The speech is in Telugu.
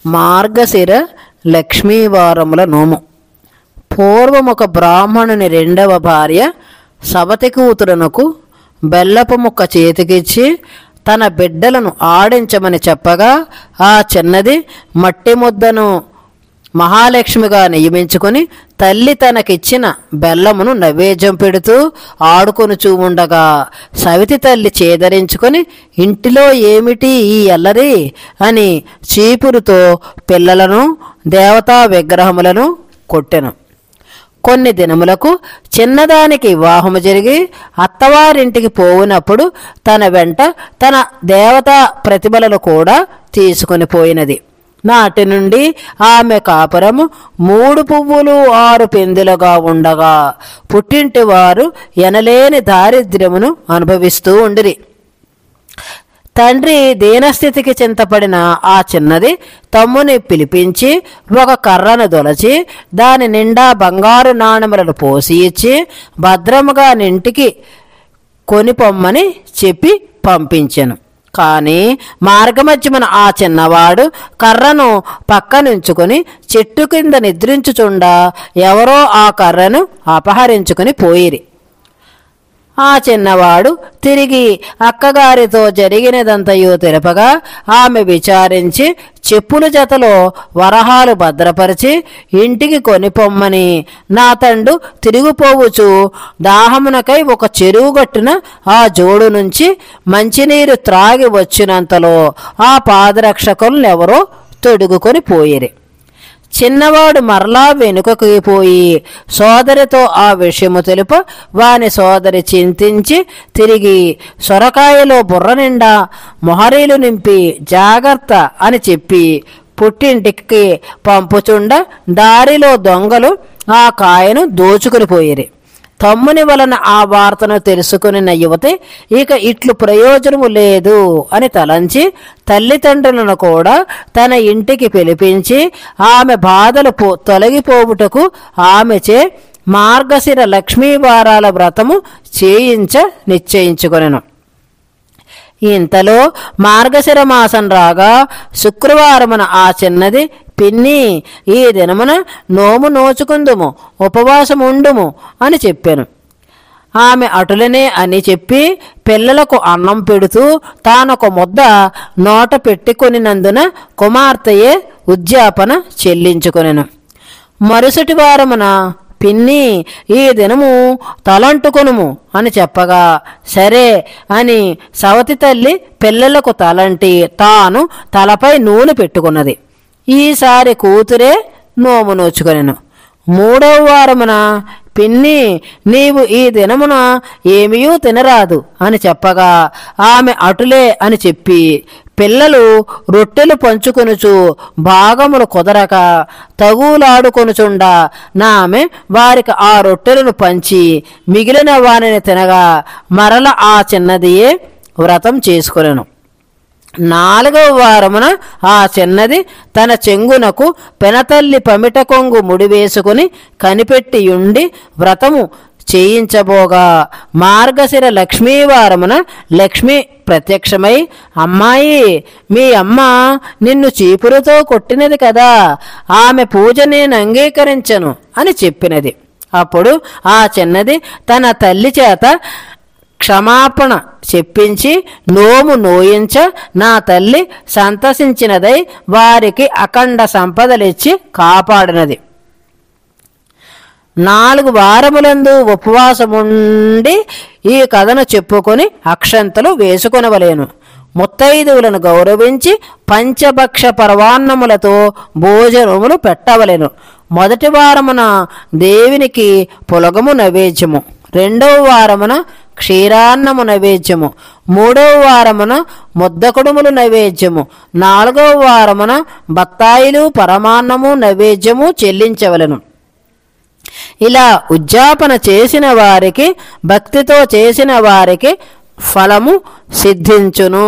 మార్గశిర లక్ష్మీవారముల నోము. పూర్వం ఒక బ్రాహ్మణుని రెండవ భార్య సవతి కూతురునకు బెల్లపు ముక్క చేతికిచ్చి తన బిడ్డలను ఆడించమని చెప్పగా ఆ చిన్నది మట్టి ముద్దను మహాలక్ష్మిగా నియమించుకొని తల్లి తనకిచ్చిన బెల్లమును నైవేద్యం పెడుతూ ఆడుకొనుచూ ఉండగా సవితి తల్లి చేదరించుకొని ఇంటిలో ఏమిటి ఈ అల్లరి అని చీపురుతో పిల్లలను దేవతా విగ్రహములను కొట్టెను. కొన్ని దినములకు చిన్నదానికి వివాహము జరిగి అత్తవారింటికి పోవునప్పుడు తన వెంట తన దేవతా ప్రతిమలను కూడా తీసుకొని పోయినది. నాటి నుండి ఆమె కాపురము 3 పువ్వులు 6 పిందులుగా ఉండగా పుట్టింటి వారు ఎనలేని దారిద్ర్యమును అనుభవిస్తూ ఉండిరి. తండ్రి దీనస్థితికి చింతపడిన ఆ చిన్నది తమ్ముని పిలిపించి ఒక కర్రను దొలచి దాని నిండా బంగారు నాణెములను పోసి ఇచ్చి భద్రముగా నింటికి కొనిపొమ్మని చెప్పి పంపించెను. కానీ మార్గమధ్యమున ఆ చిన్నవాడు కర్రను పక్కనుంచుకొని చెట్టు కింద నిద్రించుచుండా ఎవరో ఆ కర్రను అపహరించుకుని పోయిరి. ఆ చిన్నవాడు తిరిగి అక్కగారితో జరిగినదంతయో తెలుపగా ఆమె విచారించి చెప్పుల జతలో వరహాలు భద్రపరిచి ఇంటికి కొనిపొమ్మని నా తండు తిరిగిపోవచ్చు దాహమునకై ఒక చెరువు గట్టున ఆ జోడు నుంచి మంచినీరు త్రాగి వచ్చినంతలో ఆ పాదరక్షకులెవరో తొడుగుకొని పోయిరి. చిన్నవాడు మరలా వెనుకకి పోయి సోదరితో ఆ విషయము తెలుప వాని సోదరి చింతించి తిరిగి సొరకాయలో బుర్ర నిండా మొహరీలు నింపి జాగ్రత్త అని చెప్పి పుట్టింటికి పంపుచుండ దారిలో దొంగలు ఆ కాయను దోచుకుని పోయిరి. తమ్ముని వలన ఆ వార్తను తెలుసుకున్న యువతి ఇక ఇట్లు ప్రయోజనము లేదు అని తలంచి తల్లిదండ్రులను కూడా తన ఇంటికి పిలిపించి ఆమె బాధలు తొలగిపోవుటకు ఆమెచే మార్గశిర లక్ష్మీవారాల వ్రతము చేయించ నిశ్చయించుకొనెను. ఇంతలో మార్గశిర మాసం రాగా శుక్రవారమున ఆ చిన్నది పిన్ని ఈ దినమున నోము నోచుకుందుము ఉపవాసముండుము అని చెప్పాను. ఆమె అటులనే అని చెప్పి పిల్లలకు అన్నం పెడుతూ తానొక ముద్ద నోట పెట్టుకొనినందున కుమార్తెయే ఉద్యాపన చెల్లించుకొనెను. మరుసటి వారమున పిన్ని ఈ దినము తలంటుకొనుము అని చెప్పగా సరే అని సవతి తల్లి పిల్లలకు తలంటి తాను తలపై నూనె పెట్టుకున్నది. ఈసారి కూతురే నోము నోచుకొనెను. 3వ వారమున పిన్ని నీవు ఈ దినమున ఏమీయూ తినరాదు అని చెప్పగా ఆమె అటులే అని చెప్పి పిల్లలు రొట్టెలు పంచుకొనుచు భాగములు కుదరక తగులాడుకొనుచుండా నామె వారికి ఆ రొట్టెలను పంచి మిగిలిన వానిని తినగా మరల ఆ చిన్నదియే వ్రతం చేసుకొనెను. 4వ వారమున ఆ చిన్నది తన చెంగునకు పెనతల్లి పమిట కొంగు ముడివేసుకుని కనిపెట్టియుండి వ్రతము చేయించబోగా మార్గశిర లక్ష్మీవారమున లక్ష్మి ప్రత్యక్షమై అమ్మాయి మీ అమ్మ నిన్ను చీపురుతో కొట్టినది కదా ఆమె పూజ నేను అంగీకరించను అని చెప్పినది. అప్పుడు ఆ చిన్నది తన తల్లి చేత క్షమాపణ చెప్పించి నోము నోయించ నా తల్లి సంతసించినదై వారికి అఖండ సంపదలిచ్చి కాపాడినది. 4 వారములందు ఉపవాసముండి ఈ కథను చెప్పుకొని అక్షంతలు వేసుకొనవలేను. ముత్తైదువులను గౌరవించి పంచభక్ష పర్వాన్నములతో భోజనములు పెట్టవలెను. మొదటి వారమున దేవునికి పులగము నైవేద్యము, 2వ వారమున క్షీరాన్నము నైవేద్యము, 3వ వారమున ముద్దకుడుములు నైవేద్యము, 4వ వారమున బత్తాయిలు పరమాన్నము నైవేద్యము చెల్లించవలెను. ఇలా ఉద్యాపన చేసిన వారికి భక్తితో చేసిన వారికి ఫలము సిద్ధించును.